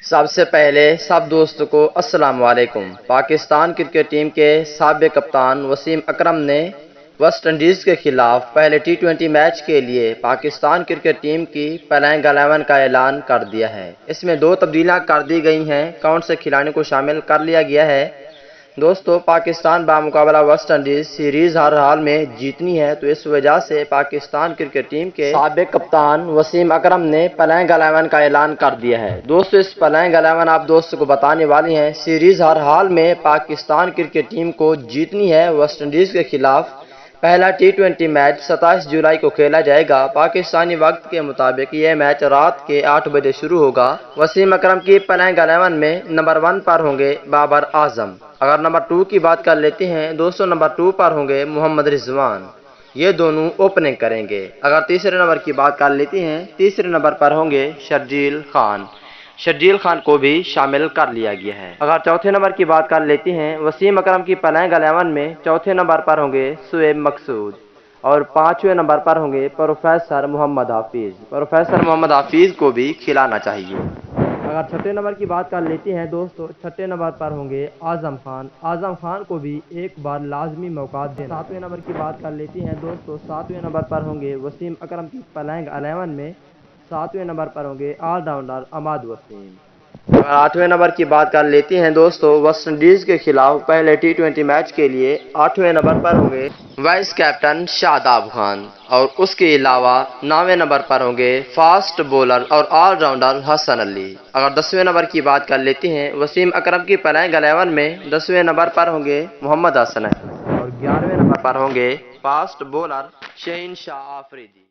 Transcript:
سب سے پہلے سب دوستوں کو السلام علیکم۔ پاکستان کرکٹ ٹیم کے سابق کپتان وسیم اکرم نے ویسٹ انڈیز کے خلاف پہلے ٹی20 میچ کے لیے پاکستان کرکٹ ٹیم کی پلینگ 11 کا اعلان کر دیا ہے۔ اس میں 2 تبدیلیاں کر دی گئی ہیں۔ کون سے کھلاڑیوں کو شامل کر لیا گیا ہے؟ دوستو، پاکستان بامقابلہ ویسٹ انڈیز سیریز ہر حال میں جیتنی ہے، تو اس وجہ سے پاکستان کرکٹ ٹیم کے سابق کپتان وسیم اکرم نے پلینگ 11 کا اعلان کر دیا ہے۔ دوستو، اس پلینگ 11 آپ دوستوں کو بتانے والی ہیں۔ سیریز ہر حال میں پاکستان کرکٹ ٹیم کو جیتنی ہے۔ ویسٹ انڈیز کے خلاف پہلا ٹی20 میچ 27 جولائی کو کھیلا جائے گا۔ پاکستانی وقت کے مطابق یہ میچ رات کے 8 بجے شروع ہوگا۔ وسیم اکرم کی پلینگ 11 میں نمبر 1 پر ہوں گے بابر اعظم۔ اگر نمبر 2 کی بات کر لیتے ہیں دوستو، نمبر 2 پر ہوں گے محمد رضوان، یہ دونوں اوپننگ کریں گے۔ اگر تیسرے نمبر کی بات کر لیتے ہیں، تیسرے نمبر پر ہوں گے شرجیل خان کو بھی شامل کر لیا گیا ہے۔ اگر چوتھے نمبر کی بات کر لیتے ہیں، وسیم اکرم کی پلینگ 11 میں چوتھے نمبر پر ہوں گے شعیب مقصود، اور 5ویں نمبر پر ہوں گے پروفیسر محمد حفیظ۔ پروفیسر محمد حفیظ کو بھی کھلانا چاہیے۔ اگر چھٹے نمبر کی بات کر لیتے ہیں دوستو، چھٹے نمبر پر ہوں گے اعظم خان کو بھی ایک بار لازمی موقع دینا۔ 7ویں نمبر کی بات کر لیتے ہیں دوستو، 7ویں نمبر پر ہوں گے وسیم اکرم کی پلینگ 11 میں 7ویں نمبر پر ہوں گے آل راؤنڈر احمد وسیم۔ اگر 8ویں نمبر کی بات کر لیتے ہیں دوستو، ویسٹ انڈیز کے خلاف پہلے ٹی20 میچ کے لیے 8ویں نمبر پر ہوں گے وائس کیپٹن شاداب خان، اور اس کے علاوہ 9ویں نمبر پر ہوں گے فاسٹ بولر اور آل راؤنڈر حسن علی۔ اگر 10ویں نمبر کی بات کر لیتے ہیں، وسیم اکرم کی پلینگ 11 میں 10ویں نمبر پر ہوں گے محمد حسن علی، اور 11ویں نمبر پر ہوں گے فاسٹ بولر شہین شاہ آفریدی۔